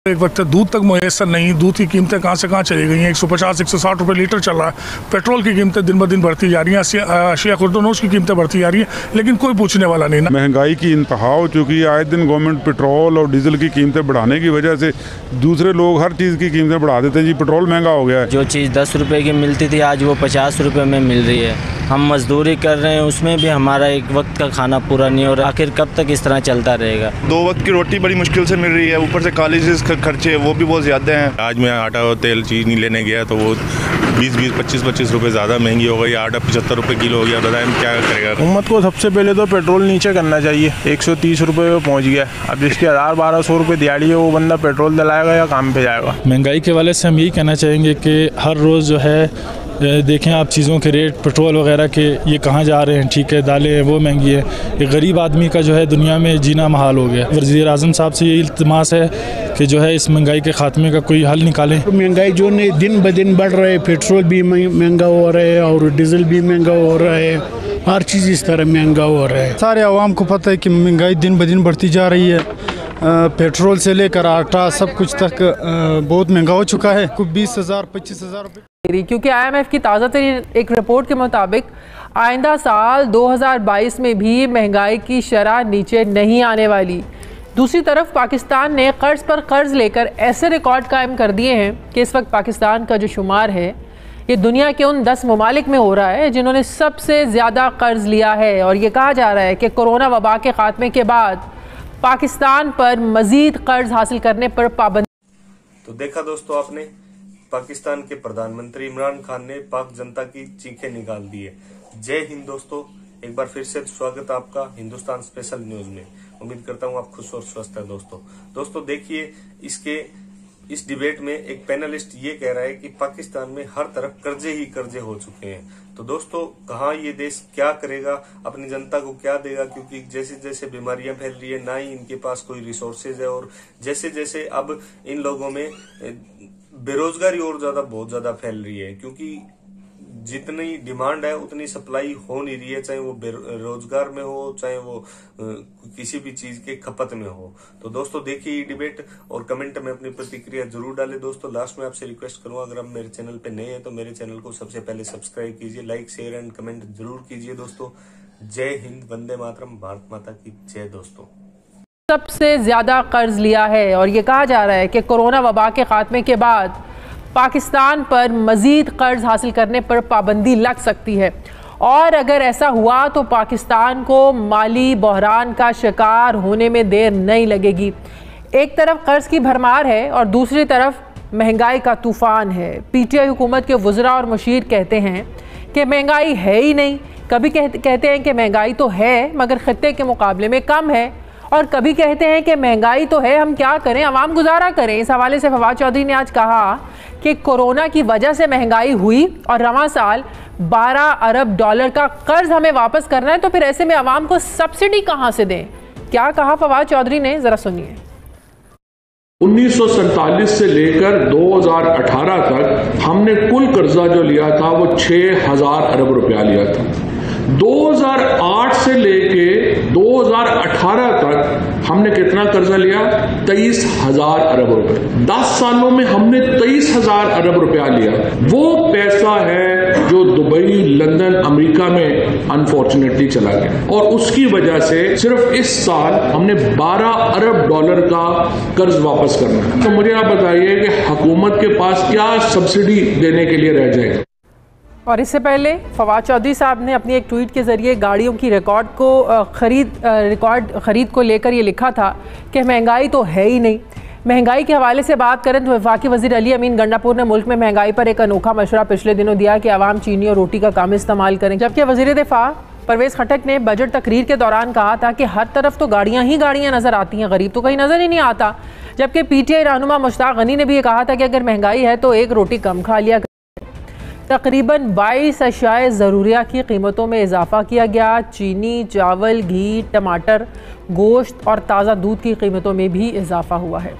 एक वक्त दूध तक मुयसर नहीं, दूध की कीमतें कहाँ से कहाँ चली गई हैं। 150-160 रुपये लीटर चल रहा है। पेट्रोल की कीमतें दिन ब दिन बढ़ती जा रही हैं, अशिया खुर्दनोश की कीमतें बढ़ती जा रही हैं, लेकिन कोई पूछने वाला नहीं ना। महंगाई की इंतहा हो चुकी है। आए दिन गवर्नमेंट पेट्रोल और डीजल की कीमतें बढ़ाने की वजह से दूसरे लोग हर चीज़ की कीमतें बढ़ा देते हैं। जी पेट्रोल महंगा हो गया है। जो चीज़ 10 रुपये की मिलती थी आज वो 50 रुपये में मिल रही है। हम मजदूरी कर रहे हैं, उसमें भी हमारा एक वक्त का खाना पूरा नहीं हो रहा। आखिर कब तक इस तरह चलता रहेगा। 2 वक्त की रोटी बड़ी मुश्किल से मिल रही है, ऊपर से कॉलेजेस के खर्चे वो भी बहुत ज़्यादा हैं। आज मैं आटा और तेल चीज़ नहीं लेने गया तो वो 20-20, 25-25 रुपये ज़्यादा महंगी हो गई। आटा 75 रुपये किलो हो गया। बताएं क्या करेगा। हुकूमत को सबसे पहले तो पेट्रोल नीचे करना चाहिए। 130 रुपये पे पहुँच गया। अब जिसकी 1000-1200 रुपये दिहाड़ी है वो बंदा पेट्रोल दिलाएगा या काम पे जाएगा। महंगाई के वाले से हम यही कहना चाहेंगे कि हर रोज़ जो है देखें आप चीज़ों के रेट, पेट्रोल वगैरह के ये कहाँ जा रहे हैं। ठीक है, दालें हैं वो महंगी है। एक गरीब आदमी का जो है दुनिया में जीना महाल हो गया। वज़ीर आज़म साहब से ये इल्तिमास है कि जो है इस महंगाई के ख़ात्मे का कोई हल निकालें। महंगाई जो नहीं दिन ब दिन बढ़ रहे, पेट्रोल भी महंगा हो रहा है और डीजल भी महंगा हो रहा है, हर चीज़ इस तरह महंगा हो रहा है। सारे आवाम को पता है कि महंगाई दिन ब दिन बढ़ती जा रही है। पेट्रोल से लेकर आटा सब कुछ तक बहुत महंगा हो चुका है। कुछ 20,000-25,000 रुपये। क्योंकि IMF की ताज़ा तरीन एक रिपोर्ट के मुताबिक आइंदा साल 2022 में भी महंगाई की शरह नीचे नहीं आने वाली। दूसरी तरफ पाकिस्तान ने कर्ज पर कर्ज लेकर ऐसे रिकॉर्ड कायम कर दिए हैं कि इस वक्त पाकिस्तान का जो शुमार है ये दुनिया के उन 10 ममालिक में हो रहा है जिन्होंने सबसे ज़्यादा कर्ज लिया है। और ये कहा जा रहा है कि कोरोना वबा के ख़ात्मे के बाद पाकिस्तान पर मज़ीद कर्ज हासिल करने पर पाबंदी। तो देखा दोस्तों आपने, पाकिस्तान के प्रधानमंत्री इमरान खान ने पाक जनता की चीखें निकाल दी है। जय हिंद दोस्तों, एक बार फिर से स्वागत आपका हिंदुस्तान स्पेशल न्यूज में। उम्मीद करता हूं आप खुश और स्वस्थ हैं दोस्तों देखिए, इस डिबेट में एक पैनलिस्ट ये कह रहा है कि पाकिस्तान में हर तरफ कर्जे ही कर्जे हो चुके हैं। तो दोस्तों कहाँ ये देश क्या करेगा, अपनी जनता को क्या देगा, क्योंकि जैसे जैसे बीमारियां फैल रही है ना ही इनके पास कोई रिसोर्सेज है, और जैसे जैसे अब इन लोगों में बेरोजगारी और बहुत ज्यादा फैल रही है, क्योंकि जितनी डिमांड है उतनी सप्लाई हो नहीं रही है, चाहे वो रोजगार में हो चाहे वो किसी भी चीज के खपत में हो। तो दोस्तों देखिए ये डिबेट और कमेंट में अपनी प्रतिक्रिया जरूर डालें। दोस्तों लास्ट में आपसे रिक्वेस्ट करूंगा, अगर आप मेरे चैनल पे नए हैं तो मेरे चैनल को सबसे पहले सब्सक्राइब कीजिए, लाइक शेयर एंड कमेंट जरूर कीजिए। दोस्तों जय हिंद, वंदे मातरम, भारत माता की जय। दोस्तों सबसे ज्यादा कर्ज लिया है और ये कहा जा रहा है कि कोरोना वबा के खात्मे के बाद पाकिस्तान पर मजीद कर्ज हासिल करने पर पाबंदी लग सकती है, और अगर ऐसा हुआ तो पाकिस्तान को माली बहरान का शिकार होने में देर नहीं लगेगी। एक तरफ कर्ज की भरमार है और दूसरी तरफ महंगाई का तूफान है। PTI हुकूमत के वज़रा और मुशीर कहते हैं कि महंगाई है ही नहीं, कभी कहते हैं कि महंगाई तो है मगर खत्ते के मुकाबले में कम है, और कभी कहते हैं कि महंगाई तो है हम क्या करें, अवाम गुजारा करें। इस हवाले से फवाद चौधरी ने आज कहा कि कोरोना की वजह से महंगाई हुई और रवां साल 12 अरब डॉलर का कर्ज हमें वापस करना है, तो फिर ऐसे में अवाम को सब्सिडी कहां से दें। क्या कहा फवाद चौधरी ने, जरा सुनिए। 1947 से लेकर 2018 तक हमने कुल कर्जा जो लिया था वो 6000 अरब रुपया लिया था। 2008 से लेके 2018 तक हमने कितना कर्जा लिया? 23,000 अरब रुपए। 10 सालों में हमने 23,000 अरब रुपया लिया। वो पैसा है जो दुबई, लंदन, अमेरिका में अनफॉर्चुनेटली चला गया, और उसकी वजह से सिर्फ इस साल हमने 12 अरब डॉलर का कर्ज वापस करना है। तो मुझे आप बताइए कि हुकूमत के पास क्या सब्सिडी देने के लिए रह जाएगा। और इससे पहले फवाद चौधरी साहब ने अपनी एक ट्वीट के ज़रिए गाड़ियों की रिकॉर्ड ख़रीद को लेकर ये लिखा था कि महंगाई तो है ही नहीं। महंगाई के हवाले से बात करें तो वफाकी वज़ीर अली अमीन गंडापुर ने मुल्क में महंगाई पर एक अनोखा मशवरा पिछले दिनों दिया कि आवाम चीनी और रोटी का कम इस्तेमाल करें, जबकि वज़ीर दिफा परवेज़ खटक ने बजट तकरीर के दौरान कहा था कि हर तरफ तो गाड़ियाँ ही गाड़ियाँ नज़र आती हैं, गरीब तो कहीं नज़र ही नहीं आता। जबकि PTI रहनुमा मुश्ताक गनी ने भी ये कहा था कि अगर महंगाई है तो एक रोटी कम खा लिया। तकरीबन 22 अशियाए ज़रूरिया की कीमतों में इजाफा किया गया। चीनी, चावल, घी, टमाटर, गोश्त और ताज़ा दूध की कीमतों में भी इजाफा हुआ है।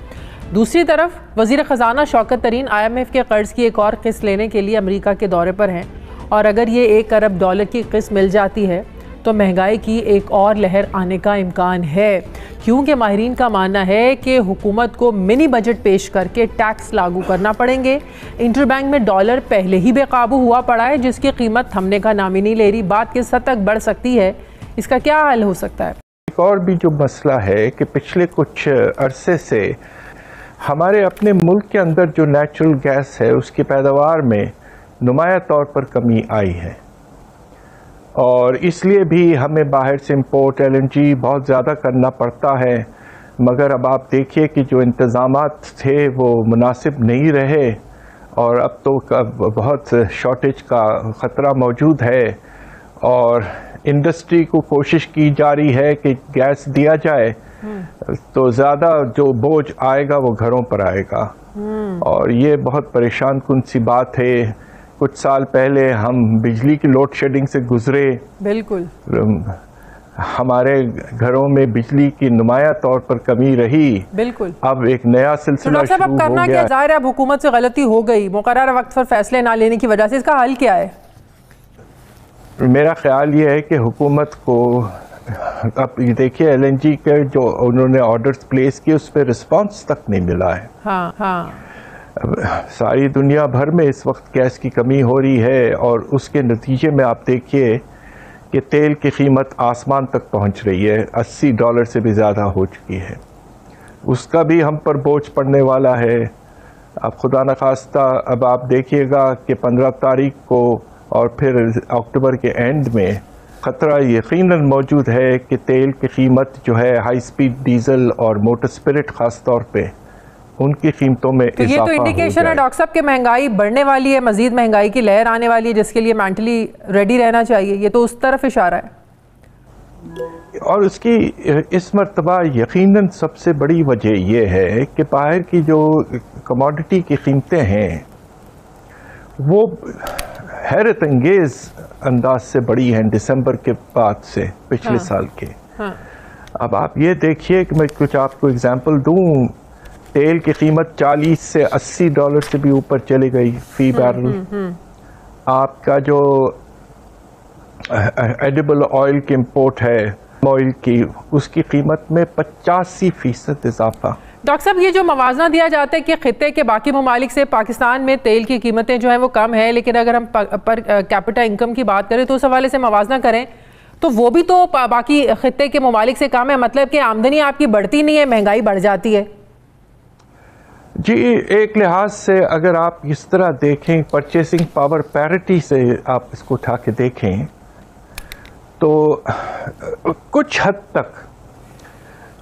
दूसरी तरफ वज़ीर ख़जाना शौकत तरीन IMF के कर्ज़ की एक और किस्त लेने के लिए अमेरिका के दौरे पर हैं, और अगर ये 1 अरब डॉलर की किस्त मिल जाती है तो महंगाई की एक और लहर आने का इम्कान है, क्योंकि माहिरीन का मानना है कि हुकूमत को मिनी बजट पेश करके टैक्स लागू करना पड़ेंगे। इंटरबैंक में डॉलर पहले ही बेकाबू हुआ पड़ा है, जिसकी कीमत थमने का नाम ही नहीं ले रही। बात किस हद तक बढ़ सकती है, इसका क्या हल हो सकता है? एक और भी जो मसला है कि पिछले कुछ अरसे से हमारे अपने मुल्क के अंदर जो नेचुरल गैस है उसकी पैदावार में नुमाया तौर पर कमी आई है, और इसलिए भी हमें बाहर से इंपोर्ट LNG बहुत ज़्यादा करना पड़ता है। मगर अब आप देखिए कि जो इंतज़ामात थे वो मुनासिब नहीं रहे, और अब तो बहुत शॉर्टेज का ख़तरा मौजूद है, और इंडस्ट्री को कोशिश की जा रही है कि गैस दिया जाए तो ज़्यादा जो बोझ आएगा वो घरों पर आएगा, और ये बहुत परेशान कुन सी बात है। कुछ साल पहले हम बिजली की लोड शेडिंग से गुजरे, बिल्कुल हमारे घरों में बिजली की नुमाया तौर पर कमी रही, बिल्कुल अब एक नया सिलसिला शुरू हो करना गया। क्या जाहिर है, अब हुकूमत से गलती हो गई मुकर्रर वक्त पर फैसले ना लेने की वजह से, इसका हल क्या है? मेरा ख्याल ये है कि हुकूमत को अब ये देखिए LNG के जो उन्होंने ऑर्डर्स प्लेस किए उस पर रिस्पांस तक नहीं मिला है। हाँ हाँ, सारी दुनिया भर में इस वक्त गैस की कमी हो रही है, और उसके नतीजे में आप देखिए कि तेल की कीमत आसमान तक पहुंच रही है, $80 से भी ज़्यादा हो चुकी है। उसका भी हम पर बोझ पड़ने वाला है। अब खुदा न खास्ता अब आप देखिएगा कि 15 तारीख को और फिर अक्टूबर के एंड में ख़तरा यकीनन मौजूद है कि तेल की कीमत जो है हाई स्पीड डीजल और मोटर स्पिरिट ख़ास तौर पे उनकी कीमतों में तो ये तो इंडिकेशन है डॉक्टर साहब कि महंगाई बढ़ने वाली है, मजीद महंगाई की लहर आने वाली है, जिसके लिए मेंटली रेडी रहना चाहिए। ये तो उस तरफ इशारा है, और उसकी इस मर्तबा यकीनन सबसे बड़ी वजह यह है कि बाहर की जो कमोडिटी की कीमतें हैं वो हैरत अंगेज अंदाज से बढ़ी हैं दिसंबर के बाद से, पिछले साल के। अब आप ये देखिए कि मैं कुछ आपको एग्जांपल दूं, तेल की कीमत $40 से $80 से भी ऊपर चली गई फी बैरल। आपका जो एडिबल ऑयल की इंपोर्ट है, ऑयल की, उसकी कीमत में 85% इजाफा। डॉक्टर साहब, ये जो मवाजना दिया जाता है कि खित्ते के बाकी ममालिक से पाकिस्तान में तेल की कीमतें जो हैं वो कम है, लेकिन अगर हम पर कैपिटा इनकम की बात करें तो उस हवाले से मवाजना करें तो वो भी तो बाकी खित्ते के ममालिक से कम है, मतलब कि आमदनी आपकी बढ़ती नहीं है, महंगाई बढ़ जाती है। जी, एक लिहाज से अगर आप इस तरह देखें, परचेसिंग पावर पैरिटी से आप इसको उठा के देखें तो कुछ हद तक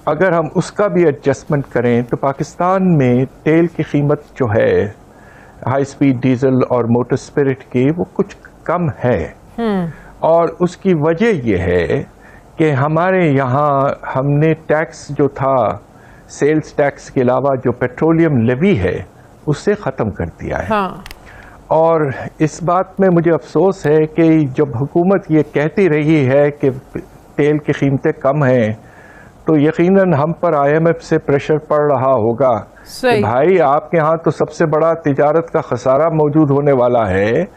अगर हम उसका भी एडजस्टमेंट करें तो पाकिस्तान में तेल की कीमत जो है हाई स्पीड डीजल और मोटर स्पिरिट की वो कुछ कम है। और उसकी वजह ये है कि हमारे यहाँ हमने टैक्स जो था, सेल्स टैक्स के अलावा जो पेट्रोलियम लेवी है उससे ख़त्म कर दिया है। हाँ। और इस बात में मुझे अफसोस है कि जब हुकूमत ये कहती रही है कि तेल की कीमतें कम हैं तो यकीनन हम पर IMF से प्रेशर पड़ रहा होगा कि भाई आपके यहाँ तो सबसे बड़ा तिजारत का खसारा मौजूद होने वाला है,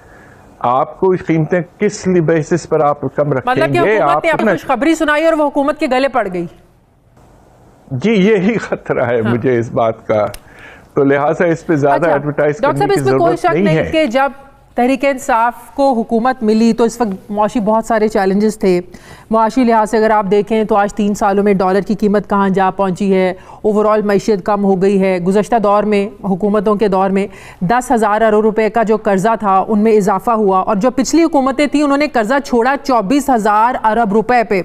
आपको कीमतें किस बेसिस पर आप कम रखेंगे? मतलब कि हुकूमत ने आपको खुशखबरी सुनाई और वो हुकूमत के गले पड़ गई। जी, यही खतरा है मुझे इस बात का, तो लिहाजा इस पे ज्यादा एडवर्टाइज करने की जरूरत नहीं है। कि जब तहरीक इंसाफ को हुकूमत मिली तो इस वक्त मुआशी बहुत सारे चैलेंजेस थे। मुआशी लिहाज से अगर आप देखें तो आज 3 सालों में डॉलर की कीमत कहाँ जा पहुँची है, ओवरऑल मैशियत कम हो गई है। गुज़श्ता दौर में, हुकूमतों के दौर में 10,000 अरब रुपए का जो कर्जा था उनमें इजाफा हुआ, और जो पिछली हुकूमतें थी उन्होंने कर्जा छोड़ा 24,000 अरब रुपए पे।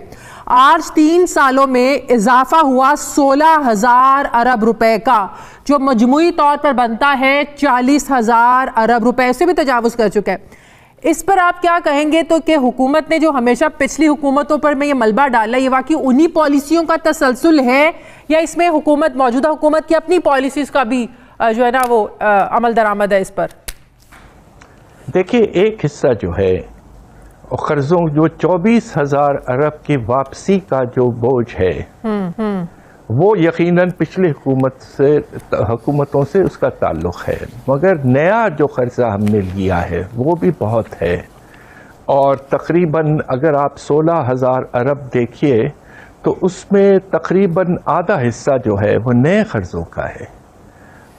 आज 3 सालों में इजाफा हुआ 16,000 अरब रुपए का, जो मजमूई तौर पर बनता है 40,000 अरब रुपए से भी तजावुज कर चुका है। इस पर आप क्या कहेंगे? तो कि हुकूमत ने जो हमेशा पिछली हुकूमतों पर में ये मलबा डाला, ये वाकई उन्हीं पॉलिसियों का तसलसल है या इसमें हुकूमत, मौजूदा हुकूमत की अपनी पॉलिसीज का भी जो है ना वो अमल दरामद है? इस पर देखिए, एक हिस्सा जो है और कर्जों जो 24,000 अरब की वापसी का जो बोझ है वो यकीनन पिछली हुकूमतों से उसका ताल्लुक है, मगर नया जो कर्जा हमने लिया है वो भी बहुत है। और तकरीबन अगर आप 16,000 अरब देखिए तो उसमें तकरीबन आधा हिस्सा जो है वो नए कर्ज़ों का है।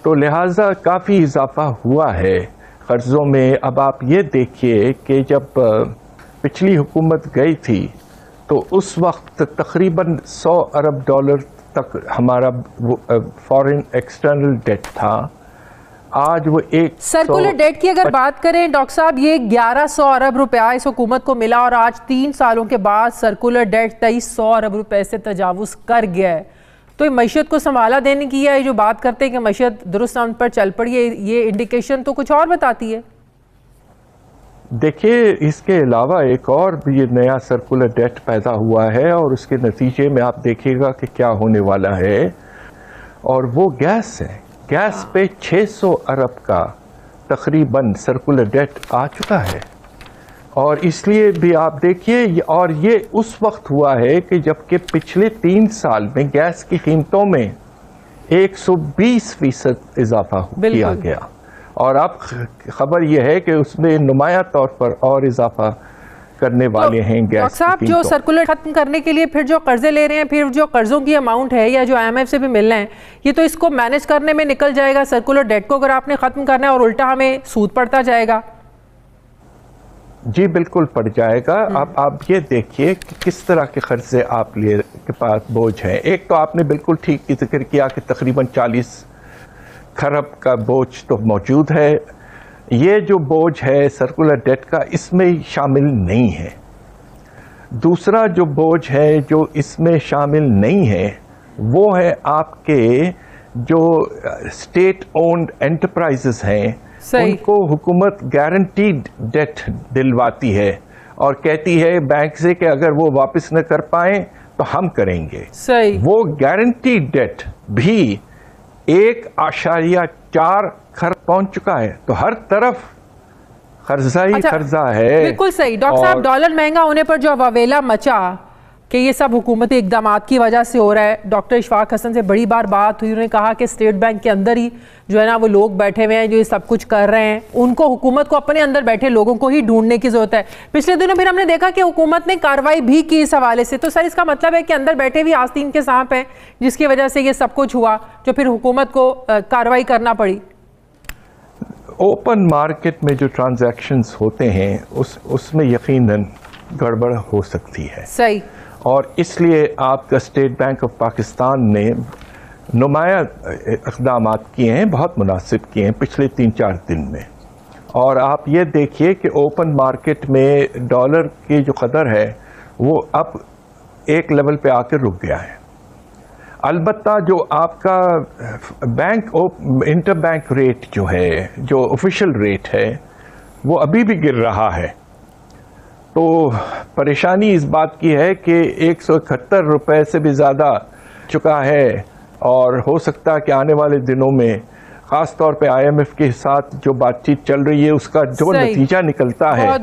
तो लिहाजा काफ़ी इजाफा हुआ है कर्ज़ों में। अब आप ये देखिए कि जब पिछली हुकूमत गई थी तो उस वक्त तकरीबन 100 अरब डॉलर तक हमारा फॉरेन एक्सटर्नल डेट था। आज वो एक सर्कुलर डेट की अगर बात करें डॉक्टर साहब, ये 1100 अरब रुपया इस हुकूमत को मिला और आज 3 सालों के बाद सर्कुलर डेट 2300 अरब रुपए से तजावुज कर गया है। तो ये मईशत को संभाला देने की है, जो बात करते हैं कि मईशत दुरुस्त आमद पर चल पड़ी है, ये इंडिकेशन तो कुछ और बताती है। देखिए, इसके अलावा एक और भी नया सर्कुलर डेट पैदा हुआ है और उसके नतीजे में आप देखिएगा कि क्या होने वाला है। और वो गैस है, गैस पे 600 अरब का तकरीबन सर्कुलर डेट आ चुका है। और इसलिए भी आप देखिए, और ये उस वक्त हुआ है कि जबकि पिछले 3 साल में गैस की कीमतों में 120% इजाफा किया गया। और अब खबर यह है कि उसमें नुमाया तौर पर और इजाफा करने वाले हैं गैस साहब। जो सर्कुलर खत्म करने के लिए फिर जो कर्जे ले रहे हैं, फिर जो कर्जों की अमाउंट है या जो IMF से भी मिल रहे हैं, ये तो इसको मैनेज करने में निकल जाएगा। सर्कुलर डेट को अगर आपने खत्म करना है और उल्टा हमें सूद पड़ता जाएगा। जी बिल्कुल पड़ जाएगा। अब आप ये देखिए कि किस तरह के कर्जे आप लिए के पास बोझ है। एक तो आपने बिल्कुल ठीक जिक्र किया कि तकरीबन 40 खरब का बोझ तो मौजूद है। ये जो बोझ है सर्कुलर डेट का, इसमें शामिल नहीं है। दूसरा जो बोझ है जो इसमें शामिल नहीं है वो है आपके जो स्टेट ओन्ड एंटरप्राइजेस हैं, उनको हुकूमत गारंटीड डेट दिलवाती है और कहती है बैंक से कि अगर वो वापस न कर पाए तो हम करेंगे। सही। वो गारंटीड डेट भी 1.4 खरब पहुंच चुका है। तो हर तरफ कर्जा ही कर्जा है। बिल्कुल सही डॉक्टर साहब। डॉलर महंगा होने पर जो वावेला मचा कि ये सब हुकूमती इकदामात की वजह से हो रहा है, डॉक्टर इशफाक हसन से बड़ी बार बात हुई, उन्होंने कहा कि स्टेट बैंक के अंदर ही जो है ना वो लोग बैठे हुए हैं जो ये सब कुछ कर रहे हैं, उनको हुकूमत को अपने अंदर बैठे लोगों को ही ढूंढने की जरूरत है। पिछले दिनों फिर हमने देखा कि हुकूमत ने कार्रवाई भी की इस हवाले से। तो सर इसका मतलब है कि अंदर बैठे भी आस्तीन के सांप हैं जिसकी वजह से ये सब कुछ हुआ, जो फिर हुकूमत को कार्रवाई करना पड़ी। ओपन मार्केट में जो ट्रांजैक्शंस होते हैं उसमें यकीनन गड़बड़ हो सकती है। सही। और इसलिए आपका स्टेट बैंक ऑफ पाकिस्तान ने नुमाया इक़दाम किए हैं, बहुत मुनासिब किए हैं पिछले 3-4 दिन में। और आप ये देखिए कि ओपन मार्केट में डॉलर की जो कदर है वो अब एक लेवल पे आकर रुक गया है। अलबत्ता जो आपका बैंक इंटर बैंक रेट जो है, जो ऑफिशियल रेट है, वो अभी भी गिर रहा है। तो परेशानी इस बात की है कि 171 रुपए से भी ज़्यादा चुका है और हो सकता है कि आने वाले दिनों में ख़ास तौर पे IMF के साथ जो बातचीत चल रही है उसका जो नतीजा निकलता है